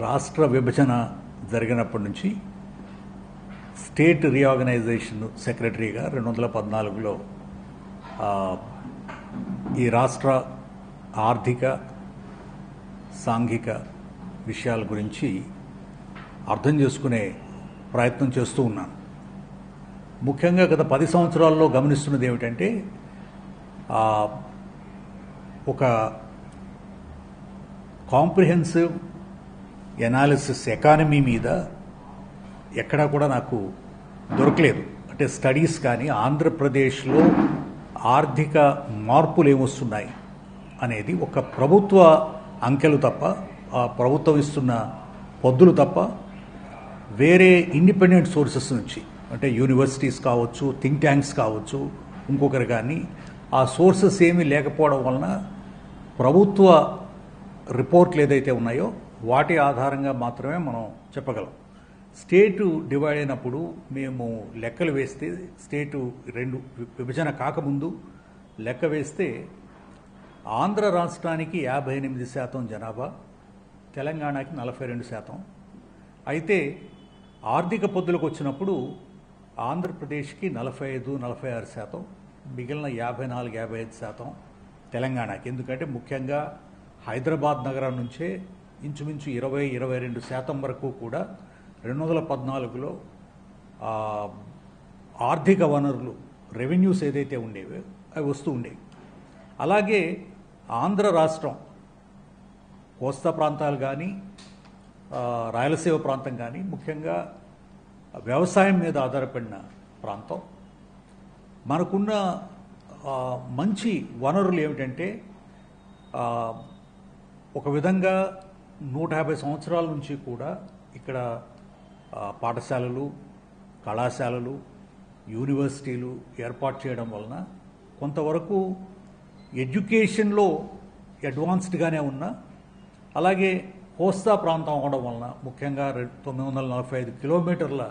రాష్ట్ర విభజన జరిగినప్పటి నుంచి స్టేట్ రీఆర్గనైజేషన్ సెక్రటరీగా 2014లో ఈ రాష్ట్ర ఆర్థిక సాంఘిక విషయాల గురించి అర్థం చేసుకునే ప్రయత్నం చేస్తూ ఉన్నాను. ముఖ్యంగా గత 10 సంవత్సరాల్లో గమనిస్తున్నది ఏమిటంటే ఒక కాంప్రిహెన్సివ్ ఎనాలిసిస్ ఎకానమీ మీద ఎక్కడా కూడా నాకు దొరకలేదు. అంటే స్టడీస్ కానీ ఆంధ్రప్రదేశ్లో ఆర్థిక మార్పులు ఏమొస్తున్నాయి అనేది ఒక ప్రభుత్వ అంకెలు తప్ప, ఆ ప్రభుత్వం ఇస్తున్న పద్దులు తప్ప వేరే ఇండిపెండెంట్ సోర్సెస్ నుంచి, అంటే యూనివర్సిటీస్ కావచ్చు, థింక్ ట్యాంక్స్ కావచ్చు, ఇంకొకరు కానీ ఆ సోర్సెస్ ఏమీ లేకపోవడం వలన ప్రభుత్వ రిపోర్ట్లు ఏదైతే ఉన్నాయో వాటి ఆధారంగా మాత్రమే మనం చెప్పగలం. స్టేటు డివైడ్ అయినప్పుడు మేము లెక్కలు వేస్తే, స్టేటు రెండు విభజన కాకముందు లెక్క వేస్తే ఆంధ్ర రాష్ట్రానికి 58% జనాభా, తెలంగాణకి 42%. అయితే ఆర్థిక పొద్దులకు వచ్చినప్పుడు ఆంధ్రప్రదేశ్కి 45-46%, మిగిలిన 54-55% తెలంగాణకి. ఎందుకంటే ముఖ్యంగా హైదరాబాద్ నగరం నుంచే ఇంచుమించు 20-22% వరకు కూడా 2014లో ఆర్థిక వనరులు, రెవెన్యూస్ ఏదైతే ఉండేవో అవి వస్తూ ఉండేవి. అలాగే ఆంధ్ర రాష్ట్రం కోస్తా ప్రాంతాలు కానీ రాయలసీమ ప్రాంతం కానీ ముఖ్యంగా వ్యవసాయం మీద ఆధారపడిన ప్రాంతం. మనకున్న మంచి వనరులు ఏమిటంటే ఒక విధంగా 150 సంవత్సరాల నుంచి కూడా ఇక్కడ పాఠశాలలు, కళాశాలలు, యూనివర్సిటీలు ఏర్పాటు చేయడం వలన కొంతవరకు ఎడ్యుకేషన్లో అడ్వాన్స్డ్గానే ఉన్నా, అలాగే కోస్తా ప్రాంతం అవడం వలన ముఖ్యంగా 945 కిలోమీటర్ల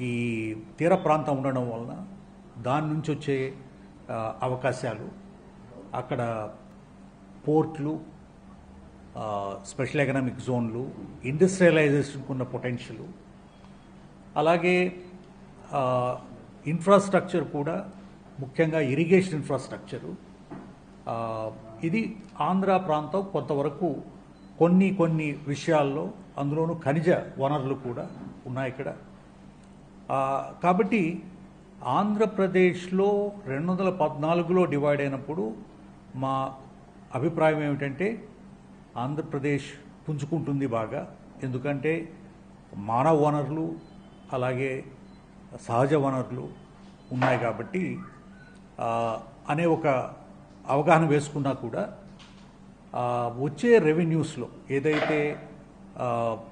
ఈ తీర ప్రాంతం ఉండడం వలన దాని నుంచి వచ్చే అవకాశాలు, అక్కడ పోర్ట్లు, స్పెషల్ ఎకనామిక్ జోన్లు, ఇండస్ట్రియలైజేషన్కు ఉన్న పొటెన్షియల్, అలాగే ఇన్ఫ్రాస్ట్రక్చర్ కూడా ముఖ్యంగా ఇరిగేషన్ ఇన్ఫ్రాస్ట్రక్చరు, ఇది ఆంధ్ర ప్రాంతం కొంతవరకు కొన్ని విషయాల్లో, అందులోనూ ఖనిజ వనరులు కూడా ఉన్నాయి ఇక్కడ. కాబట్టి ఆంధ్రప్రదేశ్లో 2014లో డివైడ్ అయినప్పుడు మా అభిప్రాయం ఏమిటంటే ఆంధ్రప్రదేశ్ పుంజుకుంటుంది బాగా. ఎందుకంటే మానవ వనరులు అలాగే సహజ వనరులు ఉన్నాయి కాబట్టి అనే ఒక అవగాహన వేసుకున్నా కూడా వచ్చే రెవెన్యూస్లో ఏదైతే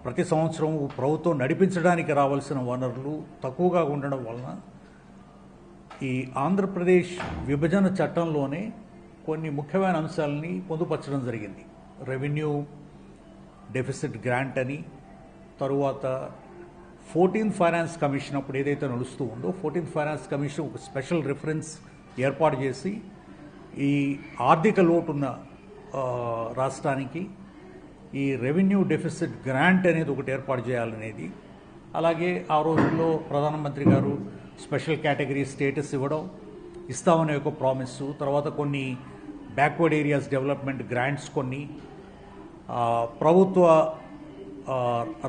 ప్రతి సంవత్సరం ప్రభుత్వం నడిపించడానికి రావాల్సిన వనరులు తక్కువగా ఉండడం వలన ఈ ఆంధ్రప్రదేశ్ విభజన చట్టంలోనే కొన్ని ముఖ్యమైన అంశాలని పొందుపరచడం జరిగింది. రెవెన్యూ డెఫిసిట్ గ్రాంట్ అని, తరువాత 14th ఫైనాన్స్ కమిషన్ అప్పుడు ఏదైతే నడుస్తూ ఉందో 14th ఫైనాన్స్ కమిషన్ ఒక స్పెషల్ రిఫరెన్స్ ఏర్పాటు చేసి ఈ ఆర్థిక లోటున్న రాష్ట్రానికి ఈ రెవెన్యూ డెఫిసిట్ గ్రాంట్ అనేది ఒకటి ఏర్పాటు చేయాలనేది, అలాగే ఆ రోజుల్లో ప్రధానమంత్రి గారు స్పెషల్ కేటగిరీ స్టేటస్ ఇస్తామనే ఒక ప్రామిస్, తర్వాత కొన్ని బ్యాక్వర్డ్ ఏరియాస్ డెవలప్మెంట్ గ్రాంట్స్, కొన్ని ప్రభుత్వ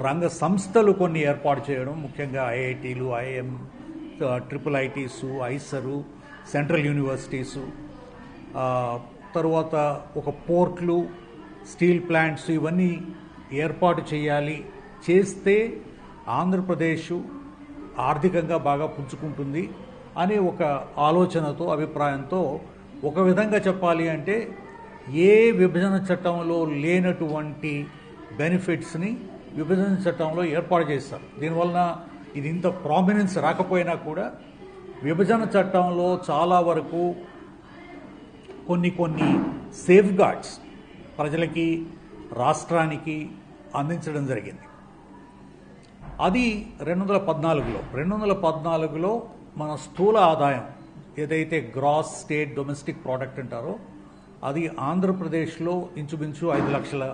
రంగ సంస్థలు కొన్ని ఏర్పాటు చేయడం, ముఖ్యంగా ఐఐటీలు, ఐఎం, ట్రిపుల్ ఐటీసు, ఐసరు, సెంట్రల్ యూనివర్సిటీసు, తరువాత ఒక పోర్ట్లు, స్టీల్ ప్లాంట్స్, ఇవన్నీ ఏర్పాటు చేయాలి. చేస్తే ఆంధ్రప్రదేశ్ ఆర్థికంగా బాగా పుంజుకుంటుంది అనే ఒక ఆలోచనతో, అభిప్రాయంతో, ఒక విధంగా చెప్పాలి అంటే ఏ విభజన చట్టంలో లేనటువంటి బెనిఫిట్స్ని విభజన చట్టంలో ఏర్పాటు చేస్తారు. దీనివలన ఇది ఇంత ప్రామినెన్స్ రాకపోయినా కూడా విభజన చట్టంలో చాలా వరకు కొన్ని సేఫ్ గార్డ్స్ ప్రజలకి, రాష్ట్రానికి అందించడం జరిగింది. అది 2014లో మన స్థూల ఆదాయం ఏదైతే గ్రాస్ స్టేట్ డొమెస్టిక్ ప్రోడక్ట్ అంటారో అది ఆంధ్రప్రదేశ్లో ఇంచుమించు 5 లక్షల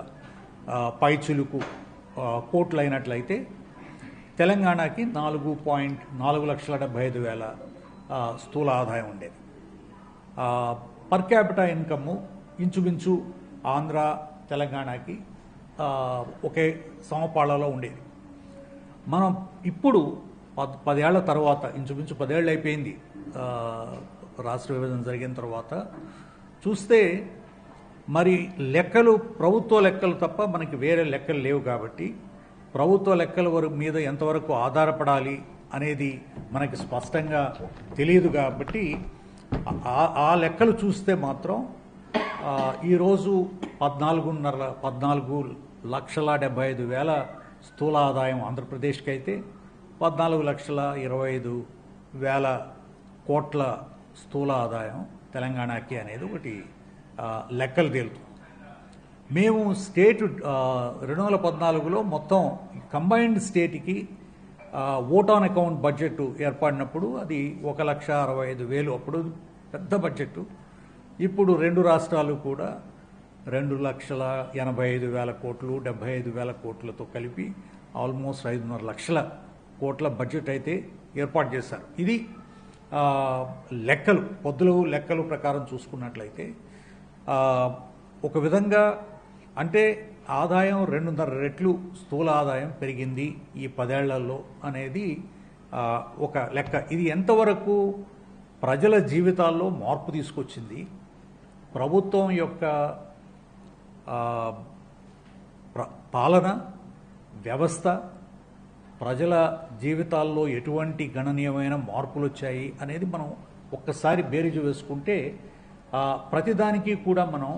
పైచులుకు కోట్లు అయినట్లయితే తెలంగాణకి 4,4,75,000 స్థూల ఆదాయం ఉండేది. పర్ క్యాపిటా ఇన్కమ్ ఇంచుమించు ఆంధ్ర తెలంగాణకి ఒకే సమపాళలో ఉండేది. మనం ఇప్పుడు 10 ఏళ్ల తర్వాత, ఇంచుమించు 10 ఏళ్ళు అయిపోయింది రాష్ట్ర విభజన జరిగిన తర్వాత చూస్తే, మరి లెక్కలు ప్రభుత్వ లెక్కలు తప్ప మనకి వేరే లెక్కలు లేవు కాబట్టి ప్రభుత్వ లెక్కల మీద ఎంతవరకు ఆధారపడాలి అనేది మనకి స్పష్టంగా తెలియదు. కాబట్టి ఆ లెక్కలు చూస్తే మాత్రం ఈరోజు 14,75,000 స్థూల ఆదాయం ఆంధ్రప్రదేశ్కి అయితే 14,25,000 కోట్ల స్థూల ఆదాయం తెలంగాణకి అనేది ఒకటి లెక్కలు తేలుతుంది. మేము స్టేట్ 2014లో మొత్తం కంబైన్డ్ స్టేట్కి ఓట్ ఆన్ అకౌంట్ బడ్జెట్ ఏర్పడినప్పుడు అది 1,65,000, అప్పుడు పెద్ద బడ్జెట్. ఇప్పుడు రెండు రాష్ట్రాలు కూడా 2,85,000 కోట్లు, 75,000 కోట్లతో కలిపి ఆల్మోస్ట్ 5.5 లక్షల కోట్ల బడ్జెట్ అయితే ఏర్పాటు చేశారు. ఇది లెక్కలు, పొద్దులు లెక్కలు ప్రకారం చూసుకున్నట్లయితే ఒక విధంగా అంటే ఆదాయం 2.5 రెట్లు స్థూల ఆదాయం పెరిగింది ఈ 10 ఏళ్లలో అనేది ఒక లెక్క. ఇది ఎంతవరకు ప్రజల జీవితాల్లో మార్పు తీసుకొచ్చింది, ప్రభుత్వం యొక్క పాలన వ్యవస్థ ప్రజల జీవితాల్లో ఎటువంటి గణనీయమైన మార్పులు వచ్చాయి అనేది మనం ఒక్కసారి బేరీజు వేసుకుంటే ప్రతిదానికి కూడా మనం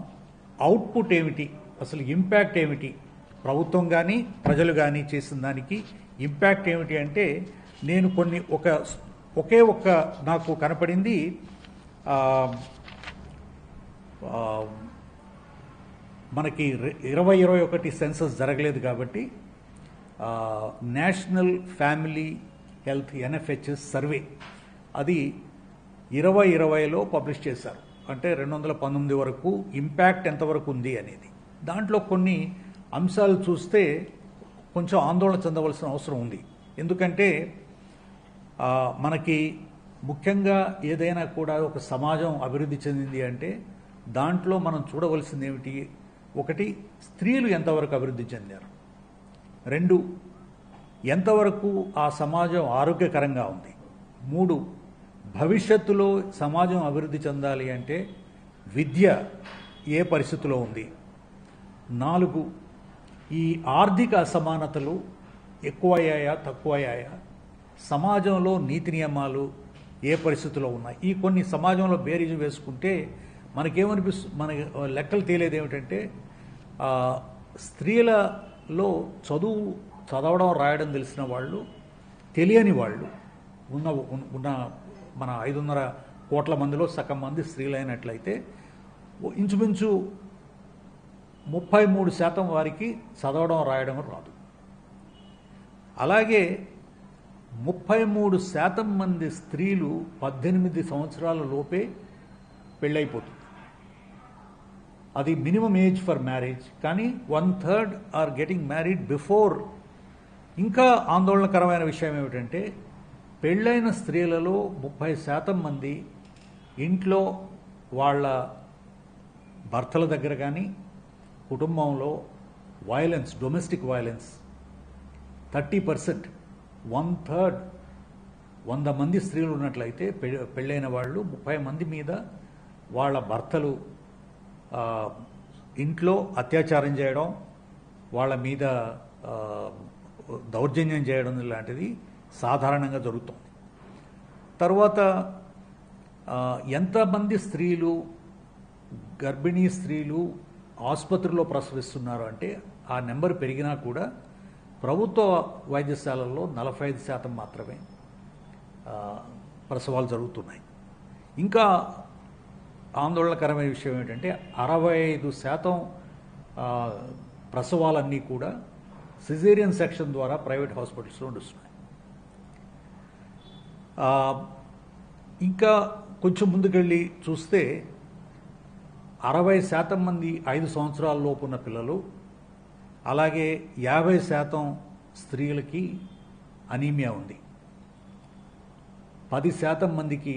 అవుట్పుట్ ఏమిటి, అసలు ఇంపాక్ట్ ఏమిటి, ప్రభుత్వం కానీ ప్రజలు కానీ చేసిన దానికి ఇంపాక్ట్ ఏమిటి అంటే నేను కొన్ని ఒకే ఒక్క నాకు కనపడింది. మనకి 2021 సెన్సస్ జరగలేదు కాబట్టి national family health NFHS survey అది 2020లో పబ్లిష్ చేశారు. అంటే 2019 వరకు ఇంపాక్ట్ ఎంతవరకు ఉంది అనేది. దాంట్లో కొన్ని అంశాలు చూస్తే కొంచెం ఆందోళన చెందవలసిన అవసరం ఉంది. ఎందుకంటే మనకి ముఖ్యంగా ఏదైనా కూడా ఒక సమాజం అభివృద్ధి చెందింది అంటే దాంట్లో మనం చూడవలసింది ఏమిటి, ఒకటి స్త్రీలు ఎంతవరకు అభివృద్ధి చెందారు, 2 ఎంతవరకు ఆ సమాజం ఆరోగ్యకరంగా ఉంది, 3 భవిష్యత్తులో సమాజం అభివృద్ధి చెందాలి అంటే విద్య ఏ పరిస్థితిలో ఉంది, 4 ఈ ఆర్థిక అసమానతలు ఎక్కువయ్యాయా తక్కువయ్యాయా, సమాజంలో నీతి నియమాలు ఏ పరిస్థితిలో ఉన్నాయి. ఈ కొన్ని సమాజంలో బేరీజు వేసుకుంటే మన లెక్కలు తేలేది ఏమిటంటే స్త్రీలలో చదవడం రాయడం తెలిసిన వాళ్ళు, తెలియని వాళ్ళు ఉన్న మన 5.5 కోట్ల మందిలో సగం మంది స్త్రీలైనట్లయితే ఇంచుమించు 33% వారికి చదవడం రాయడం రాదు. అలాగే 33% మంది స్త్రీలు 18 సంవత్సరాల లోపే పెళ్ళైపోతుంది. అది మినిమం ఏజ్ ఫర్ మ్యారేజ్. కానీ 1/3 ఆర్ గెటింగ్ మ్యారీడ్ బిఫోర్. ఇంకా ఆందోళనకరమైన విషయం ఏమిటంటే పెళ్ళైన స్త్రీలలో 30% మంది ఇంట్లో వాళ్ళ భర్తల దగ్గర కానీ కుటుంబంలో వైలెన్స్, డొమెస్టిక్ వైలెన్స్ 30%, 1/3 100 మంది స్త్రీలు ఉన్నట్లయితే పెళ్ళైన వాళ్ళు 30 మంది మీద వాళ్ళ భర్తలు ఇంట్లో అత్యాచారం చేయడం, వాళ్ళ మీద దౌర్జన్యం చేయడం లాంటిది సాధారణంగా జరుగుతుంది. తర్వాత ఎంతమంది స్త్రీలు, గర్భిణీ స్త్రీలు ఆసుపత్రిలో ప్రసవిస్తున్నారు అంటే ఆ నెంబర్ పెరిగినా కూడా ప్రభుత్వ వైద్యశాలల్లో 45% మాత్రమే ప్రసవాలు జరుగుతున్నాయి. ఇంకా ఆందోళనకరమైన విషయం ఏంటంటే 65% ప్రసవాలన్నీ కూడా సిజేరియన్ సెక్షన్ ద్వారా ప్రైవేట్ హాస్పిటల్స్లో నడుస్తున్నాయి. ఇంకా కొంచెం ముందుకెళ్ళి చూస్తే 60% మంది 5 సంవత్సరాల లోపు ఉన్న పిల్లలు అలాగే 50% స్త్రీలకి అనీమియా ఉంది. 10% మందికి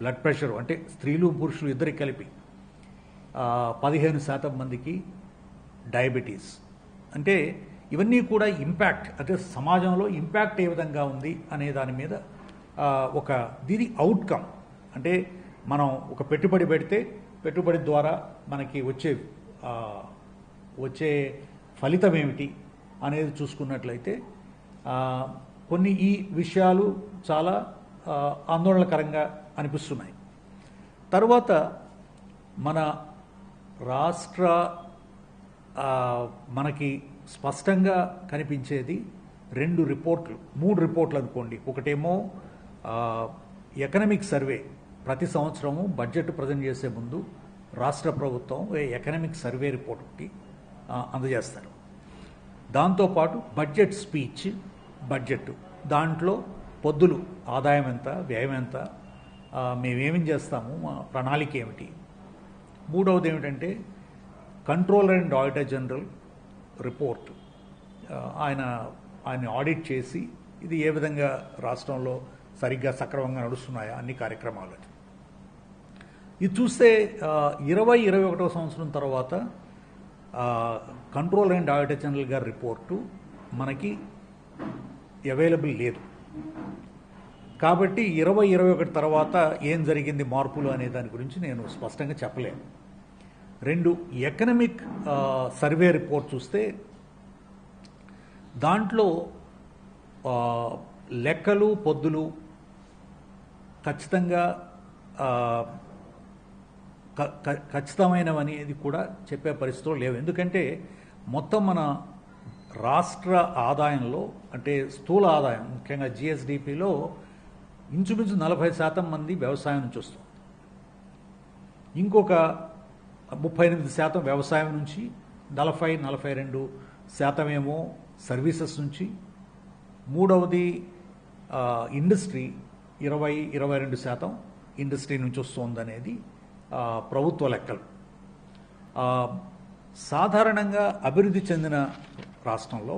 బ్లడ్ ప్రెషర్, అంటే స్త్రీలు పురుషులు ఇద్దరికి కలిపి 15% మందికి డయాబెటీస్. అంటే ఇవన్నీ కూడా ఇంపాక్ట్, అంటే సమాజంలో ఇంపాక్ట్ ఏ విధంగా ఉంది అనే దాని మీద ఒక దీని అవుట్కమ్, అంటే మనం ఒక పెట్టుబడి పెడితే పెట్టుబడి ద్వారా మనకి వచ్చే ఫలితం ఏమిటి అనేది చూసుకున్నట్లయితే కొన్ని ఈ విషయాలు చాలా ఆందోళనకరంగా అనిపిస్తున్నాయి. తర్వాత మన రాష్ట్ర మనకి స్పష్టంగా కనిపించేది 3 రిపోర్ట్లు అనుకోండి. ఒకటేమో ఎకనామిక్ సర్వే, ప్రతి సంవత్సరము బడ్జెట్ ప్రజెంట్ చేసే ముందు రాష్ట్ర ప్రభుత్వం ఎకనామిక్ సర్వే రిపోర్ట్ ఒకటి అందజేస్తారు. దాంతోపాటు బడ్జెట్ దాంట్లో పొద్దులు ఆదాయం ఎంత, వ్యయం ఎంత, మేమేమి చేస్తాము, మా ప్రణాళిక ఏమిటి. మూడవది ఏమిటంటే controller and auditor general report, ఆయన ఆడిట్ చేసి ఇది ఏ విధంగా రాష్ట్రంలో సరిగ్గా సక్రమంగా నడుస్తున్నాయా అన్ని కార్యక్రమాలు. ఇది చూస్తే 2021 సంవత్సరం తర్వాత కంట్రోలర్ అండ్ ఆడిటర్ జనరల్ గారి రిపోర్టు మనకి అవైలబుల్ లేదు. కాబట్టి 2021 తర్వాత ఏం జరిగింది మార్పులు అనే దాని గురించి నేను స్పష్టంగా చెప్పలేను. 2 ఎకనామిక్ సర్వే రిపోర్ట్ చూస్తే దాంట్లో లెక్కలు పొద్దులు ఖచ్చితంగా ఖచ్చితమైనవనేది కూడా చెప్పే పరిస్థితులు లేవు. ఎందుకంటే మొత్తం మన రాష్ట్ర ఆదాయంలో, అంటే స్థూల ఆదాయం ముఖ్యంగా జిఎస్డిపిలో ఇంచుమించు 40% మంది వ్యవసాయం నుంచి వస్తుంది. ఇంకొక 38% వ్యవసాయం నుంచి, 42% ఏమో సర్వీసెస్ నుంచి, మూడవది ఇండస్ట్రీ 22% ఇండస్ట్రీ నుంచి వస్తుందనేది ప్రభుత్వ లెక్కలు. సాధారణంగా అభివృద్ధి చెందిన రాష్ట్రంలో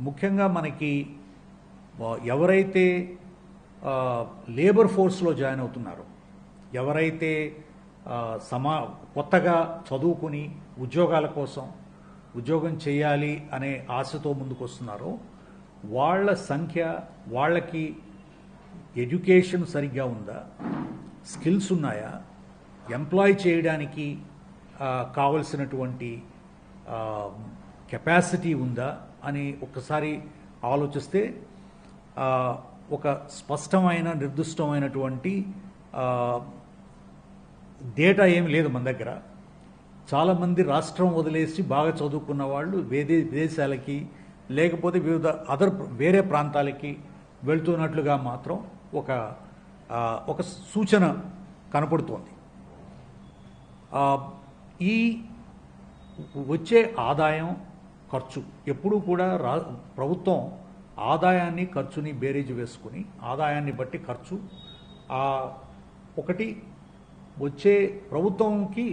ముఖ్యంగా మనకి ఎవరైతే లేబర్ ఫోర్స్లో జాయిన్ అవుతున్నారో, ఎవరైతే కొత్తగా చదువుకుని ఉద్యోగాల కోసం ఉద్యోగం చేయాలి అనే ఆశతో ముందుకు వస్తున్నారో వాళ్ళ సంఖ్య, వాళ్ళకి ఎడ్యుకేషన్ సరిగ్గా ఉందా, స్కిల్స్ ఉన్నాయా, ఎంప్లాయ్ చేయడానికి కావలసినటువంటి కెపాసిటీ ఉందా అని ఒక్కసారి ఆలోచిస్తే ఒక స్పష్టమైన నిర్దిష్టమైనటువంటి డేటా ఏమి లేదు మన దగ్గర. చాలామంది రాష్ట్రం వదిలేసి బాగా చదువుకున్న వాళ్ళు విదేశాలకి లేకపోతే వేరే ప్రాంతాలకి వెళ్తున్నట్లుగా మాత్రం ఒక సూచన కనపడుతోంది. ఈ వచ్చే ఆదాయం, ఖర్చు ఎప్పుడూ కూడా ప్రభుత్వం ఆదాయాన్ని ఖర్చుని బేరీజు వేసుకుని ఆదాయాన్ని బట్టి ఖర్చు ఒకటి వచ్చే ప్రభుత్వంకి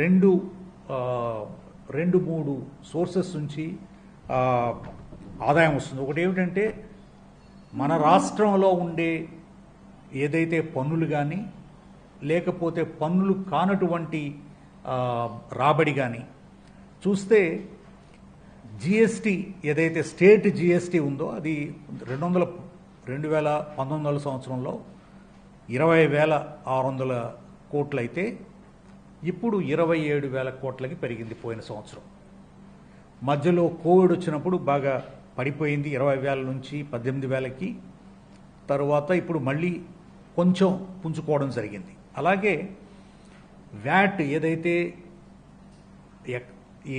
2-3 సోర్సెస్ నుంచి ఆదాయం వస్తుంది. ఒకటి ఏమిటంటే మన రాష్ట్రంలో ఉండే ఏదైతే పన్నులు కానీ లేకపోతే పన్నులు కానటువంటి రాబడి కానీ చూస్తే జిఎస్టీ ఏదైతే స్టేట్ జిఎస్టీ ఉందో అది 2019 సంవత్సరంలో 20,600 కోట్లు అయితే ఇప్పుడు 27,000 కోట్లకి పెరిగింది పోయిన సంవత్సరం. మధ్యలో కోవిడ్ వచ్చినప్పుడు బాగా పడిపోయింది 20,000 నుంచి 18,000కి. తర్వాత ఇప్పుడు మళ్ళీ కొంచెం పుంజుకోవడం జరిగింది. అలాగే వ్యాట్ ఏదైతే ఈ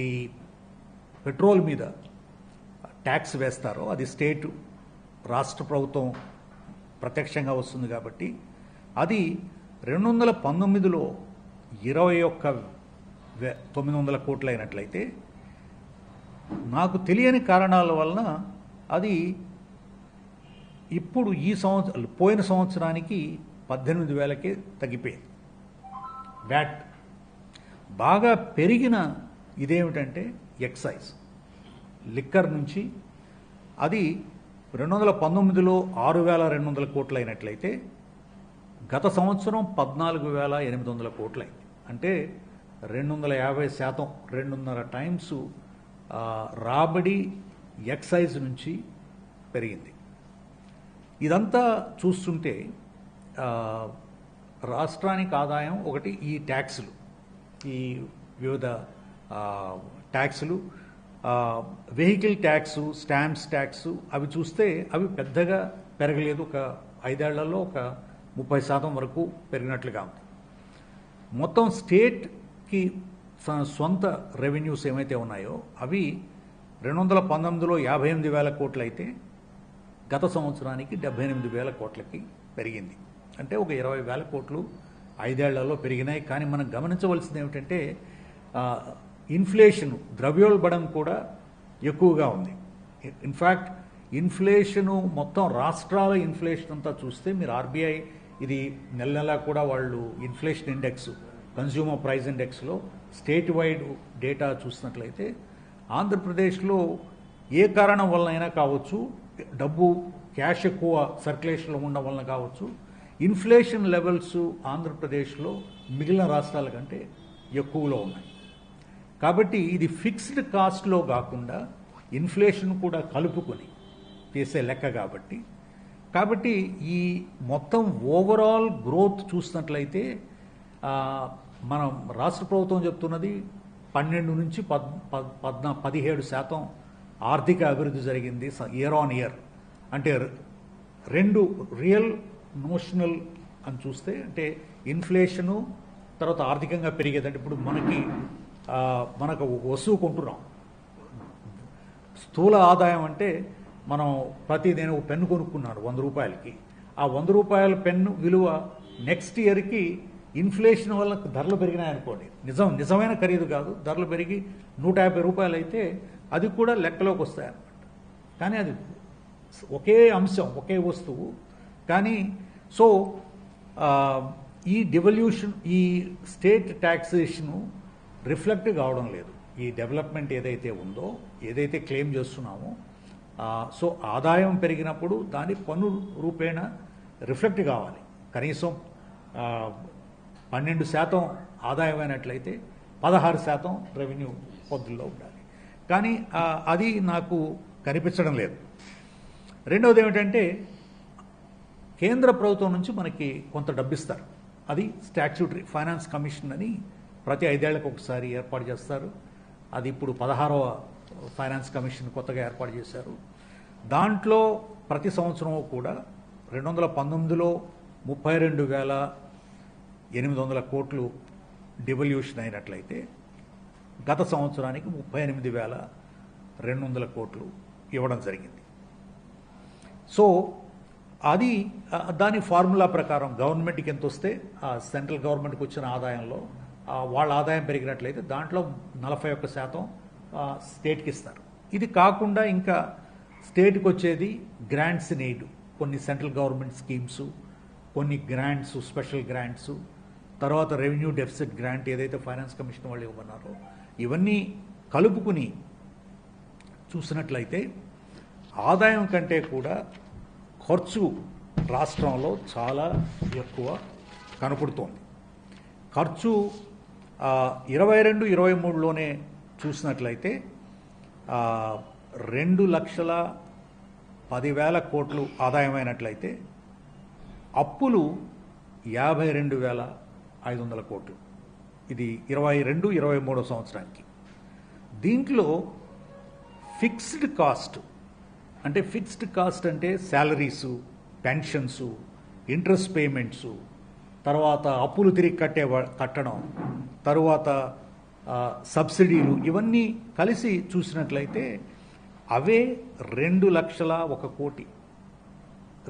పెట్రోల్ మీద ట్యాక్స్ వేస్తారో అది స్టేట్, రాష్ట్ర ప్రభుత్వం ప్రత్యక్షంగా వస్తుంది కాబట్టి అది 2019లో 21,900 కోట్లు అయినట్లయితే నాకు తెలియని కారణాల వలన అది ఇప్పుడు పోయిన సంవత్సరానికి 18,000కే తగ్గిపోయింది. వ్యాట్ బాగా పెరిగిన ఇదేమిటంటే ఎక్సైజ్. లిక్కర్ నుంచి అది 2019లో 6,200 కోట్లు అయినట్లయితే గత సంవత్సరం 14,800 కోట్లయింది. అంటే 250%, 2.5 టైమ్స్ రాబడి ఎక్సైజ్ నుంచి పెరిగింది. ఇదంతా చూస్తుంటే రాష్ట్రానికి ఆదాయం ఒకటి ఈ ట్యాక్సులు, ఈ వివిధ ట్యాక్సులు, వెహికల్ ట్యాక్సు, స్టాంప్స్ ట్యాక్సు అవి చూస్తే అవి పెద్దగా పెరగలేదు. ఒక 5 ఏళ్లలో ఒక 30% వరకు పెరిగినట్లుగా ఉంది. మొత్తం స్టేట్కి సొంత రెవెన్యూస్ ఏమైతే ఉన్నాయో అవి 2019లో 58,000 కోట్లు అయితే గత సంవత్సరానికి 78,000 కోట్లకి పెరిగింది. అంటే ఒక 20,000 కోట్లు 5 ఏళ్లలో పెరిగినాయి. కానీ మనం గమనించవలసింది ఏమిటంటే ఇన్ఫ్లేషన్, ద్రవ్యోల్బణం కూడా ఎక్కువగా ఉంది. ఇన్ఫ్యాక్ట్ ఇన్ఫ్లేషను మొత్తం రాష్ట్రాల ఇన్ఫ్లేషన్ అంతా చూస్తే మీరు ఆర్బీఐ ఇది నెల నెలా కూడా వాళ్ళు ఇన్ఫ్లేషన్ ఇండెక్స్, కన్జ్యూమర్ ప్రైస్ ఇండెక్స్లో స్టేట్ వైడ్ డేటా చూసినట్లయితే ఆంధ్రప్రదేశ్లో ఏ కారణం వలనైనా కావచ్చు, డబ్బు క్యాష్ ఎక్కువ సర్క్యులేషన్లో ఉండడం వలన కావచ్చు, ఇన్ఫ్లేషన్ లెవెల్స్ ఆంధ్రప్రదేశ్లో మిగిలిన రాష్ట్రాల కంటే ఎక్కువలో ఉన్నాయి. కాబట్టి ఇది ఫిక్స్డ్ కాస్ట్లో కాకుండా ఇన్ఫ్లేషన్ కూడా కలుపుకొని చేసే లెక్క కాబట్టి ఈ మొత్తం ఓవరాల్ గ్రోత్ చూసినట్లయితే మనం రాష్ట్ర ప్రభుత్వం చెప్తున్నది 12 నుంచి 17% ఆర్థిక అభివృద్ధి జరిగింది ఇయర్ ఆన్ ఇయర్. అంటే 2 రియల్ నోషనల్ అని చూస్తే అంటే ఇన్ఫ్లేషను తర్వాత ఆర్థికంగా పెరిగేదంటే ఇప్పుడు మనకు వస్తువు కొంటున్నాం, స్థూల ఆదాయం అంటే మనం నేను ఒక పెన్ను కొనుక్కున్నాను 100 రూపాయలకి, ఆ 100 రూపాయల పెన్ను విలువ నెక్స్ట్ ఇయర్కి ఇన్ఫ్లేషన్ వల్ల ధరలు పెరిగినాయనుకోండి, నిజమైన ఖరీదు కాదు, ధరలు పెరిగి 150 రూపాయలు అయితే అది కూడా లెక్కలోకి వస్తాయన్నమాట. కానీ అది ఒకే అంశం, ఒకే వస్తువు. కానీ సో ఈ డివల్యూషన్, ఈ స్టేట్ ట్యాక్సేషను రిఫ్లెక్ట్ కావడం లేదు. ఈ డెవలప్మెంట్ ఏదైతే ఉందో, ఏదైతే క్లెయిమ్ చేస్తున్నామో, సో ఆదాయం పెరిగినప్పుడు దాని పన్ను రూపేణ రిఫ్లెక్ట్ కావాలి. కనీసం 12% ఆదాయం అయినట్లయితే 16% రెవెన్యూ పద్ధతుల్లో ఉండాలి. కానీ అది నాకు కనిపించడం లేదు. రెండవది ఏమిటంటే కేంద్ర ప్రభుత్వం నుంచి మనకి కొంత డబ్బు ఇస్తారు. అది స్టాట్యూటరీ ఫైనాన్స్ కమిషన్ అని ప్రతి 5 ఏళ్లకు ఒకసారి ఏర్పాటు చేస్తారు. అది ఇప్పుడు 16వ ఫైనాన్స్ కమిషన్ కొత్తగా ఏర్పాటు చేశారు. దాంట్లో ప్రతి సంవత్సరం కూడా 2019లో 32,800 కోట్లు డివల్యూషన్ అయినట్లయితే గత సంవత్సరానికి 38,200 కోట్లు ఇవ్వడం జరిగింది. సో అది దాని ఫార్ములా ప్రకారం గవర్నమెంట్కి ఎంత వస్తే ఆ సెంట్రల్ గవర్నమెంట్కి వచ్చిన ఆదాయంలో వాళ్ళ ఆదాయం పెరిగినట్లయితే దాంట్లో 41% స్టేట్కి ఇస్తారు. ఇది కాకుండా ఇంకా స్టేట్కి వచ్చేది గ్రాంట్స్ ఇన్ ఎయిడ్, కొన్ని సెంట్రల్ గవర్నమెంట్ స్కీమ్స్, కొన్ని గ్రాంట్స్, స్పెషల్ గ్రాంట్స్, తర్వాత రెవెన్యూ డెఫిసిట్ గ్రాంట్ ఏదైతే ఫైనాన్స్ కమిషన్ వాళ్ళు ఇవ్వన్నారో ఇవన్నీ కలుపుకుని చూసినట్లయితే ఆదాయం కంటే కూడా ఖర్చు రాష్ట్రంలో చాలా ఎక్కువ కనపడుతోంది. ఖర్చు 22-23లోనే చూసినట్లయితే 2,10,000 కోట్లు ఆదాయమైనట్లయితే అప్పులు 52,500 కోట్లు. ఇది 22-23 సంవత్సరానికి. దీంట్లో ఫిక్స్డ్ కాస్ట్ అంటే శాలరీసు, పెన్షన్సు, ఇంట్రెస్ట్ పేమెంట్సు, తర్వాత అప్పులు తిరిగి కట్టడం, తరువాత సబ్సిడీలు, ఇవన్నీ కలిసి చూసినట్లయితే అవే 2,01,00,000 కోటి.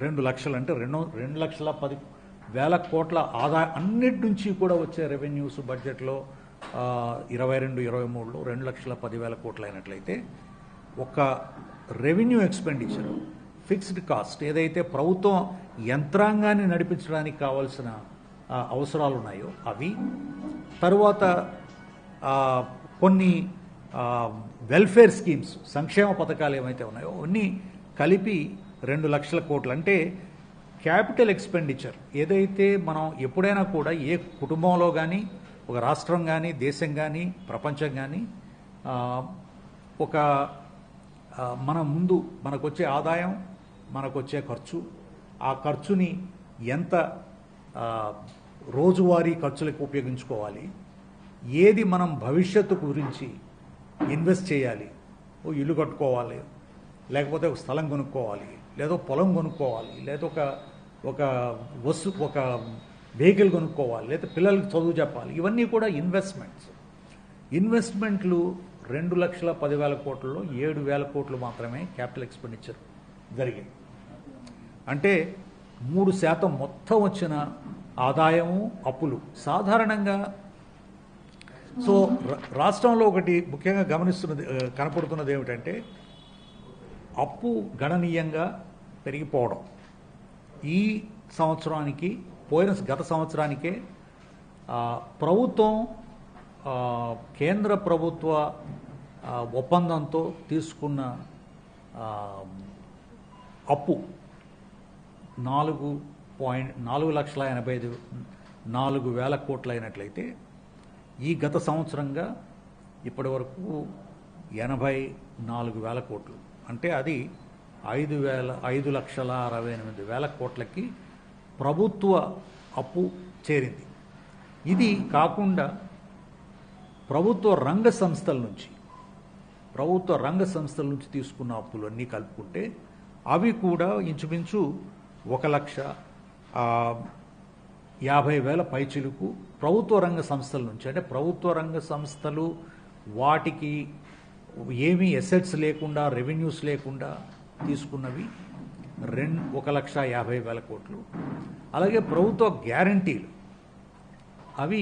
2 లక్షలు అంటే 2,10,000 కోట్ల ఆదాయం అన్నిటి నుంచి కూడా వచ్చే రెవెన్యూస్ బడ్జెట్లో 22-23లో 2,10,000 కోట్లు అయినట్లయితే ఒక రెవెన్యూ ఎక్స్పెండిచర్, ఫిక్స్డ్ కాస్ట్ ఏదైతే ప్రభుత్వం యంత్రాంగాన్ని నడిపించడానికి కావాల్సిన అవసరాలు ఉన్నాయో అవి, తరువాత కొన్ని వెల్ఫేర్ స్కీమ్స్, సంక్షేమ పథకాలు ఏమైతే ఉన్నాయో అన్నీ కలిపి 2 లక్షల కోట్లు. అంటే క్యాపిటల్ ఎక్స్పెండిచర్ ఏదైతే మనం ఎప్పుడైనా కూడా ఏ కుటుంబంలో కానీ, ఒక రాష్ట్రం కానీ, దేశం కానీ, ప్రపంచం కానీ ఒక మన ముందు మనకొచ్చే ఆదాయం, మనకొచ్చే ఖర్చు, ఆ ఖర్చుని ఎంత రోజువారీ ఖర్చులకు ఉపయోగించుకోవాలి, ఏది మనం భవిష్యత్తు గురించి ఇన్వెస్ట్ చేయాలి, ఓ ఇల్లు కట్టుకోవాలి, లేకపోతే ఒక స్థలం కొనుక్కోవాలి, లేదా పొలం కొనుక్కోవాలి, లేదా ఒక వెహికల్ కొనుక్కోవాలి, లేదా పిల్లలకి చదువు చెప్పాలి, ఇవన్నీ కూడా ఇన్వెస్ట్మెంట్లు 2,10,000 కోట్లలో 7,000 కోట్లు మాత్రమే క్యాపిటల్ ఎక్స్పెండిచర్ జరిగింది. అంటే 3% మొత్తం వచ్చిన ఆదాయము అప్పులు. సాధారణంగా సో రాష్ట్రంలో ఒకటి ముఖ్యంగా కనపడుతున్నది ఏమిటంటే అప్పు గణనీయంగా పెరిగిపోవడం. ఈ సంవత్సరానికి గత సంవత్సరానికే ప్రభుత్వం కేంద్ర ప్రభుత్వ ఒప్పందంతో తీసుకున్న అప్పు 4,84,000 కోట్లు అయినట్లయితే ఈ గత సంవత్సరంగా ఇప్పటి వరకు 84,000 కోట్లు, అంటే అది 5,68,000 కోట్లకి ప్రభుత్వ అప్పు చేరింది. ఇది కాకుండా ప్రభుత్వ రంగ సంస్థల నుంచి తీసుకున్న అప్పులు అన్నీ కలుపుకుంటే అవి కూడా ఇంచుమించు 1,50,000 పైచిలుకు ప్రభుత్వ రంగ సంస్థల నుంచి. అంటే ప్రభుత్వ రంగ సంస్థలు వాటికి ఏమీ ఎసెట్స్ లేకుండా, రెవెన్యూస్ లేకుండా తీసుకున్నవి 1,50,000 కోట్లు. అలాగే ప్రభుత్వ గ్యారంటీలు అవి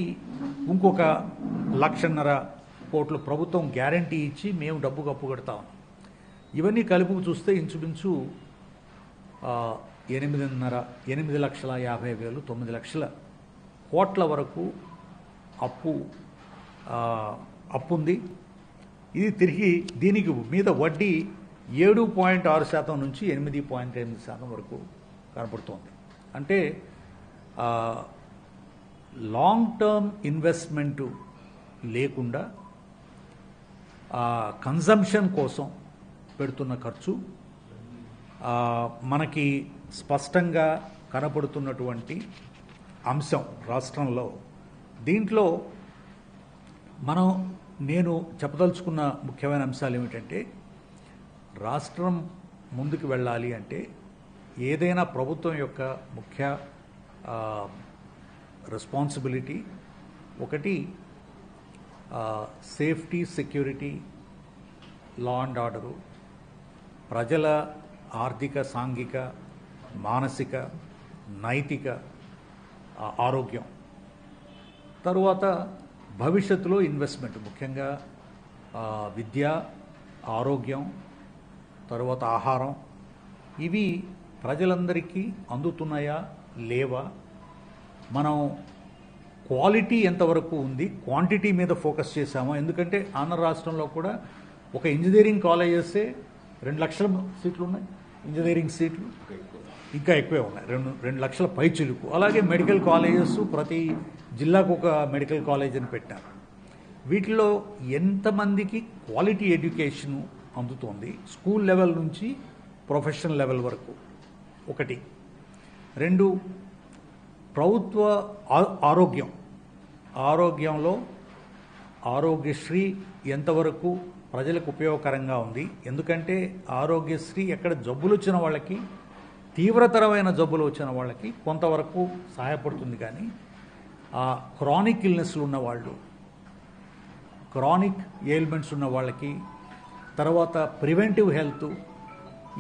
ఇంకొక 1,50,000 కోట్లు ప్రభుత్వం గ్యారంటీ ఇచ్చి మేము డబ్బు కప్పు కడతాం. ఇవన్నీ కలుపు చూస్తే ఇంచుమించు 8,50,000 9 లక్షల కోట్ల వరకు అప్పుంది. ఇది తిరిగి దీనికి మీద వడ్డీ 7.6% నుంచి 8.8% వరకు కనపడుతోంది. అంటే లాంగ్ టర్మ్ ఇన్వెస్ట్మెంటు లేకుండా కన్జంప్షన్ కోసం పెడుతున్న ఖర్చు మనకి స్పష్టంగా కనపడుతున్నటువంటి అంశం రాష్ట్రంలో. దీంట్లో నేను చెప్పదలుచుకున్న ముఖ్యమైన అంశాలు ఏమిటంటే, రాష్ట్రం ముందుకు వెళ్ళాలి అంటే ఏదైనా ప్రభుత్వం యొక్క ముఖ్య రెస్పాన్సిబిలిటీ ఒకటి safety, security, law and order, ప్రజల ఆర్థిక, సాంఘిక, మానసిక, నైతిక ఆరోగ్యం, తరువాత భవిష్యత్తులో ఇన్వెస్ట్మెంట్, ముఖ్యంగా విద్య, ఆరోగ్యం, తరువాత ఆహారం, ఇవి ప్రజలందరికీ అందుతున్నాయా లేవా, మనం క్వాలిటీ ఎంతవరకు ఉంది, క్వాంటిటీ మీద ఫోకస్ చేశామా. ఎందుకంటే ఆంధ్ర రాష్ట్రంలో కూడా ఒక ఇంజనీరింగ్ కాలేజెసే 2 లక్షల సీట్లు ఉన్నాయి, ఇంజనీరింగ్ సీట్లు ఇంకా ఎక్కువే ఉన్నాయి, 2 లక్షల పైచిలుకు. అలాగే మెడికల్ కాలేజెస్ ప్రతి జిల్లాకు ఒక మెడికల్ కాలేజ్ అని పెట్టారు. వీటిలో ఎంతమందికి క్వాలిటీ ఎడ్యుకేషను అందుతోంది, స్కూల్ లెవెల్ నుంచి ప్రొఫెషనల్ లెవెల్ వరకు, ఒకటి. 2, ప్రభుత్వ ఆరోగ్యంలో ఆరోగ్యశ్రీ ఎంతవరకు ప్రజలకు ఉపయోగకరంగా ఉంది. ఎందుకంటే ఆరోగ్యశ్రీ ఎక్కడ జబ్బులు వచ్చిన వాళ్ళకి, తీవ్రతరమైన జబ్బులు వచ్చిన వాళ్ళకి కొంతవరకు సహాయపడుతుంది, కానీ క్రానిక్ ఇల్నెస్లు ఉన్నవాళ్ళు, క్రానిక్ ఎయిల్మెంట్స్ ఉన్న వాళ్ళకి, తర్వాత ప్రివెంటివ్ హెల్త్,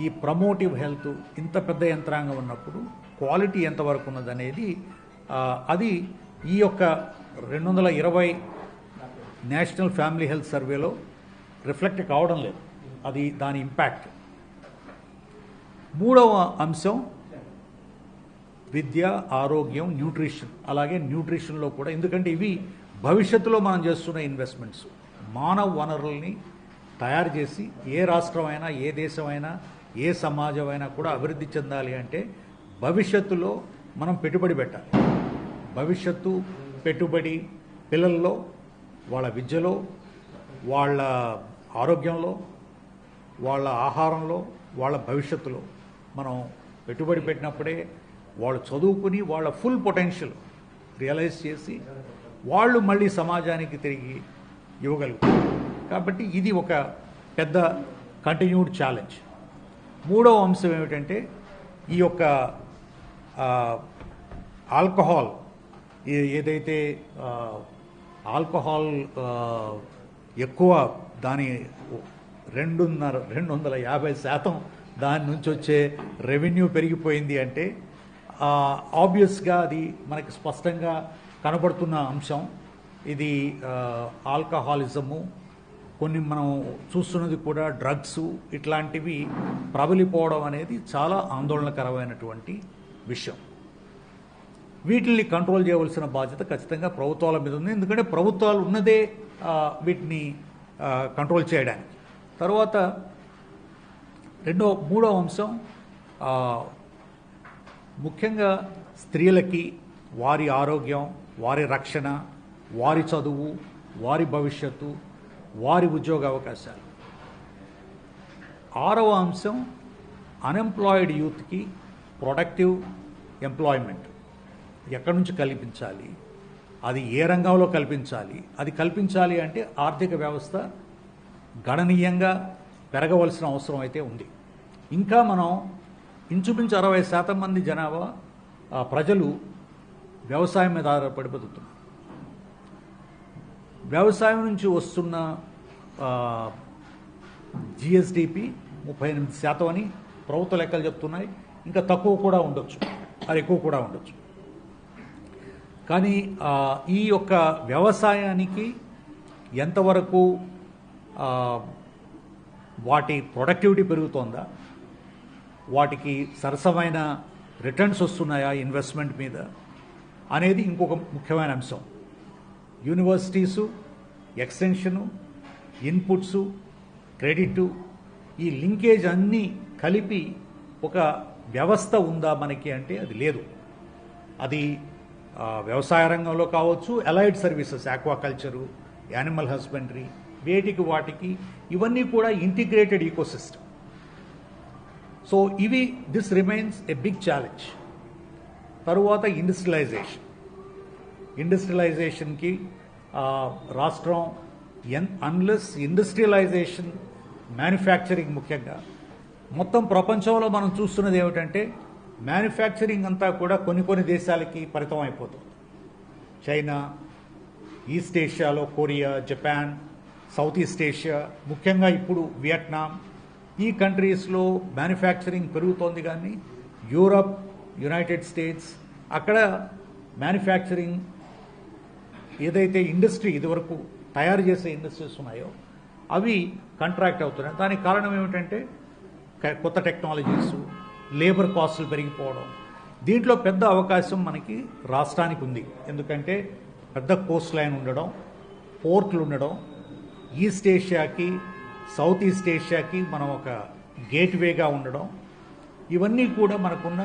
ఈ ప్రమోటివ్ హెల్త్, ఇంత పెద్ద యంత్రాంగం ఉన్నప్పుడు క్వాలిటీ ఎంతవరకు ఉన్నదనేది అది ఈ యొక్క 2020 నేషనల్ ఫ్యామిలీ హెల్త్ సర్వేలో రిఫ్లెక్ట్ కావడం లేదు, అది దాని ఇంపాక్ట్. 3వ అంశం విద్య, ఆరోగ్యం, న్యూట్రిషన్. అలాగే న్యూట్రిషన్లో కూడా, ఎందుకంటే ఇవి భవిష్యత్తులో మనం చేస్తున్న ఇన్వెస్ట్మెంట్స్. మానవ వనరుల్ని తయారు చేసి ఏ రాష్ట్రమైనా ఏ దేశమైనా ఏ సమాజమైనా కూడా అభివృద్ధి చెందాలి అంటే భవిష్యత్తులో మనం పెట్టుబడి పెట్టాలి. భవిష్యత్తు పెట్టుబడి పిల్లల్లో, వాళ్ళ విద్యలో, వాళ్ళ ఆరోగ్యంలో, వాళ్ళ ఆహారంలో, వాళ్ళ భవిష్యత్తులో మనం పెట్టుబడి పెట్టినప్పుడే వాళ్ళు చదువుకుని వాళ్ళ ఫుల్ పొటెన్షియల్ రియలైజ్ చేసి వాళ్ళు మళ్ళీ సమాజానికి తిరిగి ఇవ్వగలుగుతారు. కాబట్టి ఇది ఒక పెద్ద కంటిన్యూడ్ ఛాలెంజ్. మూడవ అంశం ఏమిటంటే ఈ యొక్క ఆల్కహాల్, ఏదైతే ఆల్కహాల్ ఎక్కువ దాని 250% దాని నుంచి వచ్చే రెవెన్యూ పెరిగిపోయింది అంటే ఆబ్వియస్గా అది మనకి స్పష్టంగా కనబడుతున్న అంశం. ఇది ఆల్కహాలిజము, కొన్ని మనం చూస్తున్నది కూడా డ్రగ్స్, ఇట్లాంటివి ప్రబలిపోవడం అనేది చాలా ఆందోళనకరమైనటువంటి విషయం. వీటిని కంట్రోల్ చేయవలసిన బాధ్యత ఖచ్చితంగా ప్రభుత్వాల మీద ఉంది. ఎందుకంటే ప్రభుత్వాలు ఉన్నదే వీటిని కంట్రోల్ చేయడానికి. తర్వాత మూడవ అంశం ముఖ్యంగా స్త్రీలకి వారి ఆరోగ్యం, వారి రక్షణ, వారి చదువు, వారి భవిష్యత్తు, వారి ఉద్యోగ అవకాశాలు. ఆరవ అంశం అన్ఎంప్లాయిడ్ యూత్కి ప్రొడక్టివ్ ఎంప్లాయ్మెంట్ ఎక్కడి నుంచి కల్పించాలి, అది ఏ రంగంలో కల్పించాలి. అది కల్పించాలి అంటే ఆర్థిక వ్యవస్థ గణనీయంగా పెరగవలసిన అవసరం అయితే ఉంది. ఇంకా మనం ఇంచుమించు 60% మంది జనాభా ప్రజలు వ్యవసాయం మీద ఆధారపడి బతుకుతున్నారు. వ్యవసాయం నుంచి వస్తున్న జిఎస్డిపి 38% అని ప్రభుత్వ లెక్కలు చెప్తున్నాయి. ఇంకా తక్కువ కూడా ఉండొచ్చు, అది ఎక్కువ కూడా ఉండొచ్చు. కానీ ఈ యొక్క వ్యవసాయానికి ఎంతవరకు వాటి ప్రొడక్టివిటీ పెరుగుతోందా, వాటికి సరసమైన రిటర్న్స్ వస్తున్నాయా ఇన్వెస్ట్మెంట్ మీద అనేది ఇంకొక ముఖ్యమైన అంశం. యూనివర్సిటీసు, ఎక్స్టెన్షను, ఇన్పుట్సు, క్రెడిట్, ఈ లింకేజ్ అన్నీ కలిపి ఒక వ్యవస్థ ఉందా మనకి అంటే అది లేదు. అది వ్యవసాయ రంగంలో కావచ్చు, allied services, aquaculture, animal husbandry, వాటికి ఇవన్నీ కూడా integrated ecosystem. So this remains a big challenge. తరువాత ఇండస్ట్రియలైజేషన్కి రాష్ట్రం అన్లెస్ ఇండస్ట్రియలైజేషన్, మ్యానుఫ్యాక్చరింగ్ ముఖ్యంగా మొత్తం ప్రపంచంలో మనం చూస్తున్నది ఏమిటంటే మ్యానుఫ్యాక్చరింగ్ అంతా కూడా కొన్ని దేశాలకి పరితం అయిపోతుంది. చైనా, ఈస్ట్ ఏషియాలో Korea, Japan, south east Asia, ముఖ్యంగా ఇప్పుడు వియట్నాం, ఈ కంట్రీస్లో మ్యానుఫ్యాక్చరింగ్ పెరుగుతోంది. కానీ యూరప్, యునైటెడ్ స్టేట్స్, అక్కడ మ్యానుఫ్యాక్చరింగ్ ఏదైతే ఇండస్ట్రీ ఇదివరకు తయారు చేసే ఇండస్ట్రీస్ ఉన్నాయో అవి కంట్రాక్ట్ అవుతున్నాయి. దానికి కారణం ఏమిటంటే కొత్త టెక్నాలజీస్, లేబర్ కాస్టులు పెరిగిపోవడం. దీంట్లో పెద్ద అవకాశం మనకి రాష్ట్రానికి ఉంది. ఎందుకంటే పెద్ద కోస్ట్ లైన్ ఉండడం, పోర్ట్లు ఉండడం, ఈస్ట్ ఏషియాకి, సౌత్ ఈస్ట్ ఏషియాకి మనం ఒక గేట్వేగా ఉండడం, ఇవన్నీ కూడా మనకున్న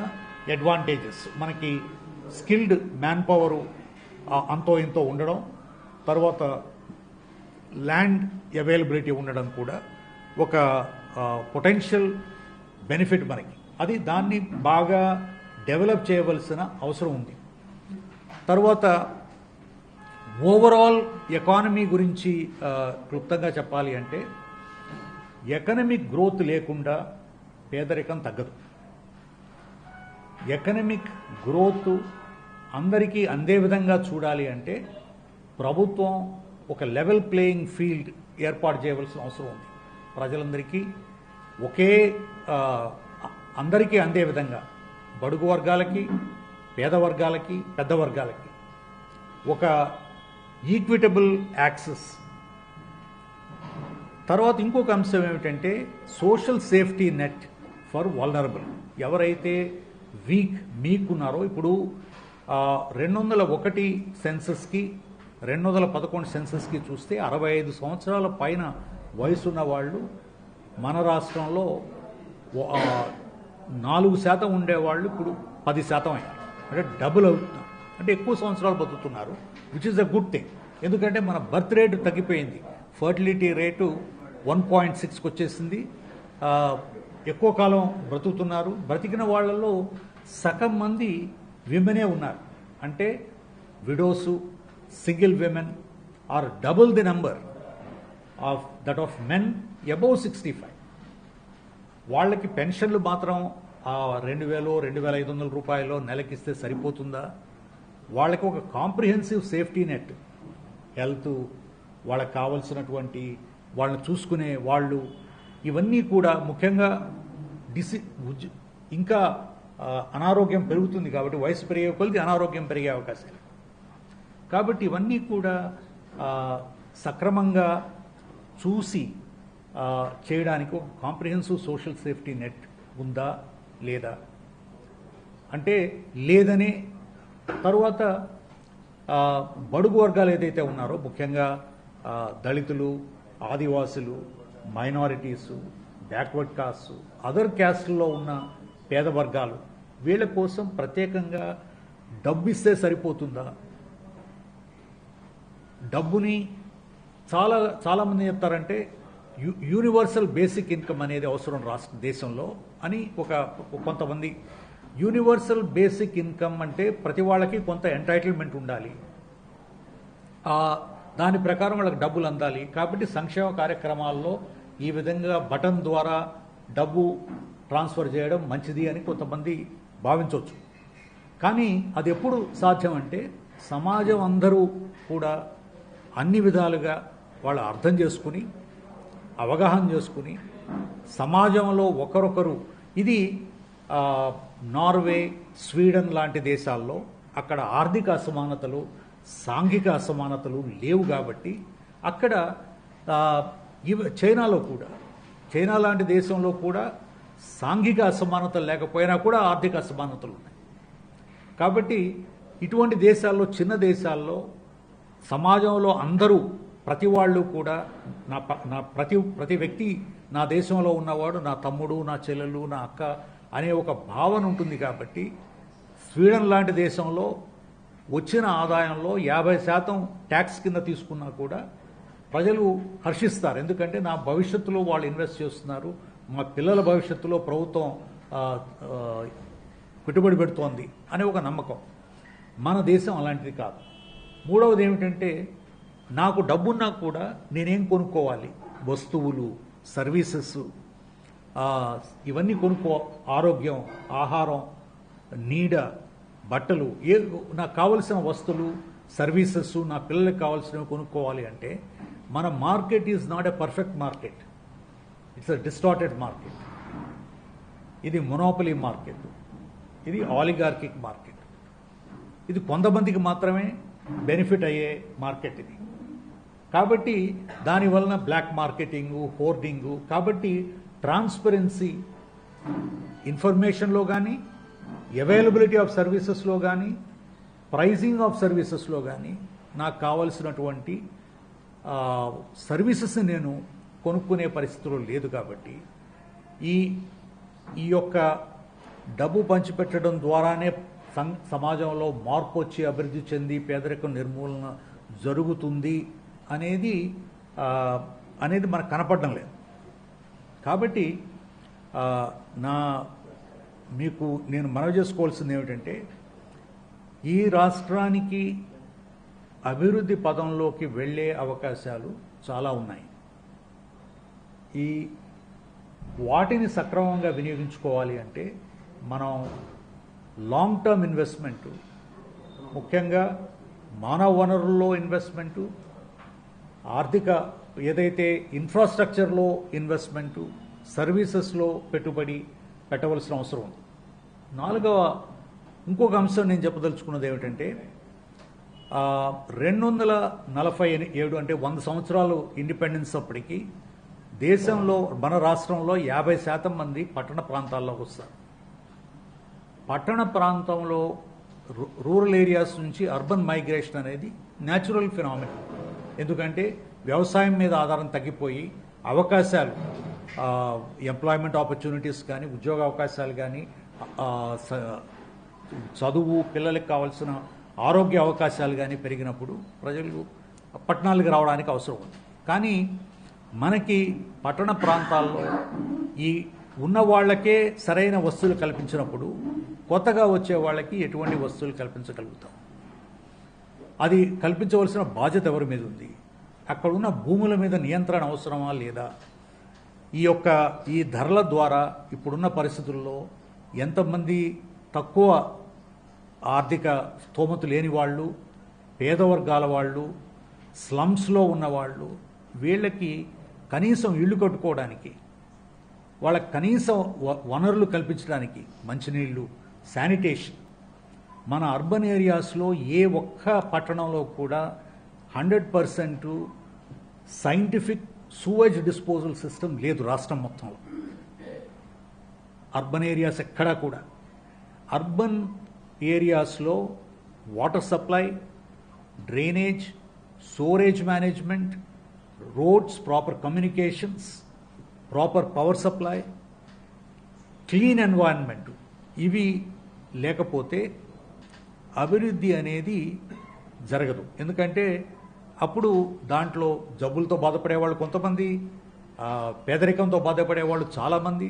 అడ్వాంటేజెస్. మనకి స్కిల్డ్ మ్యాన్ పవరు అంతో ఇంతో ఉండడం, తర్వాత ల్యాండ్ అవైలబిలిటీ ఉండడం కూడా ఒక పొటెన్షియల్ బెనిఫిట్ మనకి. దాన్ని బాగా డెవలప్ చేయవలసిన అవసరం ఉంది. తర్వాత ఓవరాల్ ఎకానమీ గురించి క్లుప్తంగా చెప్పాలి అంటే ఎకనమిక్ గ్రోత్ లేకుండా పేదరికం తగ్గదు. ఎకనమిక్ గ్రోత్ అందరికీ అందే విధంగా చూడాలి అంటే ప్రభుత్వం ఒక లెవెల్ ప్లేయింగ్ ఫీల్డ్ ఏర్పాటు చేయవలసిన అవసరం ఉంది. ప్రజలందరికీ అందరికీ అందే విధంగా, బడుగు వర్గాలకి, పేద వర్గాలకి, పెద్ద వర్గాలకి ఒక ఈక్విటబుల్ యాక్సెస్. తర్వాత ఇంకొక అంశం ఏమిటంటే social safety net for vulnerable. ఎవరైతే మీకున్నారో, ఇప్పుడు 201 సెన్సస్కి 2011 సెన్సస్కి చూస్తే 65 సంవత్సరాల పైన వయసున్న వాళ్ళు మన రాష్ట్రంలో 4% ఉండేవాళ్ళు ఇప్పుడు 10% అయ్యారు. అంటే డబుల్ అవుతున్నారు, అంటే ఎక్కువ సంవత్సరాలు బతుకుతున్నారు, which is a good thing. ఎందుకంటే మన బర్త్ రేటు తగ్గిపోయింది, ఫర్టిలిటీ రేటు 1.6కి వచ్చేసింది. ఎక్కువ కాలం బ్రతుకుతున్నారు. బ్రతికిన వాళ్ళలో సగం మంది విమెనే ఉన్నారు. అంటే widows, single women or double the number of that of men above 65. వాళ్ళకి పెన్షన్లు మాత్రం 2,000 2,500 రూపాయలు నెలకిస్తే సరిపోతుందా? వాళ్ళకి ఒక కాంప్రిహెన్సివ్ సేఫ్టీ నెట్, హెల్త్, వాళ్ళకి కావలసినటువంటి వాళ్ళని చూసుకునే వాళ్ళు, ఇవన్నీ కూడా ముఖ్యంగా ఇంకా అనారోగ్యం పెరుగుతుంది కాబట్టి, వయసు పెరిగే కొలది అనారోగ్యం పెరిగే అవకాశాలు. కాబట్టి ఇవన్నీ కూడా సక్రమంగా చూసి చేయడానికి ఒక కాంప్రిహెన్సివ్ సోషల్ సేఫ్టీ నెట్ ఉందా లేదా అంటే లేదనే. తరువాత బడుగు వర్గాలు ఏదైతే ఉన్నారో, ముఖ్యంగా దళితులు, ఆదివాసులు, మైనారిటీసు, బ్యాక్వర్డ్ కాస్ట్, అదర్ క్యాస్ట్లో ఉన్న పేద వర్గాలు, వీళ్ళ కోసం ప్రత్యేకంగా డబ్బు ఇస్తే సరిపోతుందా? డబ్బుని చాలామంది చెప్తారంటే యూనివర్సల్ బేసిక్ ఇన్కమ్ అనేది అవసరం దేశంలో అని కొంతమంది. యూనివర్సల్ బేసిక్ ఇన్కమ్ అంటే ప్రతి వాళ్ళకి కొంత ఎంటైటిల్మెంట్ ఉండాలి, దాని ప్రకారం వాళ్ళకి డబ్బులు అందాలి. కాబట్టి సంక్షేమ కార్యక్రమాల్లో ఈ విధంగా బటన్ ద్వారా డబ్బు ట్రాన్స్ఫర్ చేయడం మంచిది అని కొంతమంది భావించవచ్చు. కానీ అది ఎప్పుడు సాధ్యం అంటే సమాజం అందరూ కూడా అన్ని విధాలుగా వాళ్ళు అర్థం చేసుకుని, అవగాహన చేసుకుని, సమాజంలో ఒకరొకరు, ఇది నార్వే, స్వీడన్ లాంటి దేశాల్లో అక్కడ ఆర్థిక అసమానతలు, సాంఘిక అసమానతలు లేవు కాబట్టి అక్కడ చైనా లాంటి దేశంలో కూడా సాంఘిక అసమానతలు లేకపోయినా కూడా ఆర్థిక అసమానతలు ఉన్నాయి. కాబట్టి ఇటువంటి దేశాల్లో, చిన్న దేశాల్లో సమాజంలో అందరూ, ప్రతి వాళ్ళు కూడా నా ప్రతి వ్యక్తి నా దేశంలో ఉన్నవాడు నా తమ్ముడు, నా చెల్లెలు, నా అక్క అనే ఒక భావన ఉంటుంది. కాబట్టి స్వీడన్ లాంటి దేశంలో వచ్చిన ఆదాయంలో 50% ట్యాక్స్ కింద తీసుకున్నా కూడా ప్రజలు హర్షిస్తారు. ఎందుకంటే నా భవిష్యత్తులో వాళ్ళు ఇన్వెస్ట్ చేస్తున్నారు, మా పిల్లల భవిష్యత్తులో ప్రభుత్వం పెట్టుబడి పెడుతోంది అనే ఒక నమ్మకం. మన దేశం అలాంటిది కాదు. మూడవది ఏమిటంటే, నాకు డబ్బున్నా కూడా నేనేం కొనుక్కోవాలి? వస్తువులు, సర్వీసెస్, ఇవన్నీ ఆరోగ్యం, ఆహారం, నీడ, బట్టలు, నాకు కావలసిన వస్తువులు, సర్వీసెస్, నా పిల్లలకు కావాల్సినవి కొనుక్కోవాలి అంటే మన market is not a perfect market, it's a distorted market. ఇది మొనోపలీ మార్కెట్, ఇది ఆలిగార్కిక్ మార్కెట్, ఇది కొంతమందికి మాత్రమే బెనిఫిట్ అయ్యే మార్కెట్ ఇది. కాబట్టి దానివలన బ్లాక్ మార్కెటింగు, హోర్డింగు. కాబట్టి ట్రాన్స్పరెన్సీ, ఇన్ఫర్మేషన్లో కానీ, అవైలబిలిటీ ఆఫ్ సర్వీసెస్లో కానీ, ప్రైజింగ్ ఆఫ్ సర్వీసెస్లో కానీ నాకు కావలసినటువంటి సర్వీసెస్ని నేను కొనుక్కునే పరిస్థితులు లేదు. కాబట్టి ఈ యొక్క డబ్బు పంచిపెట్టడం ద్వారానే సమాజంలో మార్పు వచ్చి అభివృద్ధి చెంది పేదరికం నిర్మూలన జరుగుతుంది అనేది మనకు కనపడడం లేదు. కాబట్టి నేను మనవి చేసుకోవాల్సింది ఏమిటంటే, ఈ రాష్ట్రానికి అభివృద్ధి పదంలోకి వెళ్ళే అవకాశాలు చాలా ఉన్నాయి. వాటిని సక్రమంగా వినియోగించుకోవాలి అంటే మనం లాంగ్ టర్మ్ ఇన్వెస్ట్మెంటు, ముఖ్యంగా మానవ వనరుల్లో ఇన్వెస్ట్మెంటు, ఆర్థిక ఏదైతే ఇన్ఫ్రాస్ట్రక్చర్లో ఇన్వెస్ట్మెంటు, సర్వీసెస్లో పెట్టుబడి పెట్టవలసిన అవసరం ఉంది. ఇంకొక అంశం నేను చెప్పదలుచుకున్నది ఏమిటంటే, 247 అంటే 100 సంవత్సరాలు ఇండిపెండెన్స్ అప్పటికి దేశంలో, మన రాష్ట్రంలో 50% మంది పట్టణ ప్రాంతాల్లోకి వస్తారు. పట్టణ ప్రాంతంలో రూరల్ ఏరియాస్ నుంచి అర్బన్ మైగ్రేషన్ అనేది న్యాచురల్ ఫినామినా. ఎందుకంటే వ్యవసాయం మీద ఆధారం తగ్గిపోయి అవకాశాలు, ఎంప్లాయ్మెంట్ ఆపర్చునిటీస్ కానీ, ఉద్యోగ అవకాశాలు కానీ, చదువు, పిల్లలకు కావాల్సిన ఆరోగ్య అవకాశాలు కానీ పెరిగినప్పుడు ప్రజలు పట్టణాలకు రావడానికి అవసరం ఉంది. కానీ మనకి పట్టణ ప్రాంతాల్లో ఈ ఉన్న వాళ్ళకే సరైన వస్తువులు కల్పించినప్పుడు కొత్తగా వచ్చే వాళ్ళకి ఎటువంటి వస్తువులు కల్పించగలుగుతాం? అది కల్పించవలసిన బాధ్యత ఎవరి మీద ఉంది? అక్కడ ఉన్న భూముల మీద నియంత్రణ అవసరమా లేదా? ఈ ధరల ద్వారా ఇప్పుడున్న పరిస్థితుల్లో ఎంతమంది తక్కువ ఆర్థిక స్తోమత లేని వాళ్ళు, పేద వర్గాల వాళ్ళు, స్లమ్స్లో ఉన్నవాళ్ళు, వీళ్ళకి కనీసం ఇళ్ళు కట్టుకోవడానికి, వాళ్ళకి కనీసం వనరులు కల్పించడానికి, మంచినీళ్ళు, శానిటేషన్, మన అర్బన్ ఏరియాస్లో ఏ ఒక్క పట్టణంలో కూడా 100% సైంటిఫిక్ సూవేజ్ డిస్పోజల్ సిస్టమ్ లేదు రాష్ట్రం మొత్తంలో. అర్బన్ ఏరియాస్ ఎక్కడా కూడా. అర్బన్ ఏరియాస్లో water supply, drainage, sewerage management, roads, proper communications, proper power supply, clean environment, ఇవి లేకపోతే అభివృద్ధి అనేది జరగదు. ఎందుకంటే అప్పుడు దాంట్లో జబ్బులతో బాధపడేవాళ్ళు కొంతమంది, పేదరికంతో బాధపడేవాళ్ళు చాలామంది,